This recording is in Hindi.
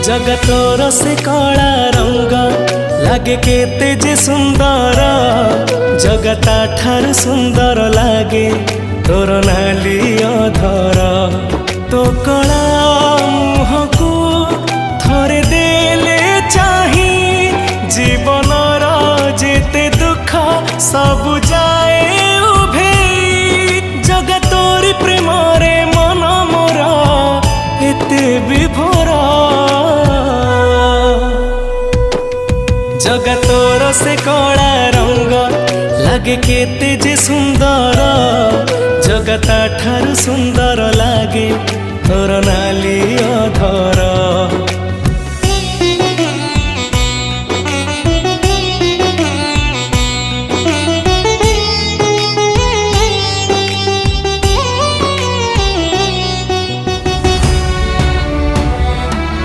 जगतोर से कला रंग लागे केते जे सुंदर जगता ठार सुंदर लागे तोर नाली अधर तो कला मुह को थरे देले चाही जीवनर जेते दुख सब जाए उभे जगतोर प्रेम रे मन मोर एते विभोर जगतोर से कला रंग लागे केते जे सुंदर जगता ठार सुंदर लागे तोर नाली अधर।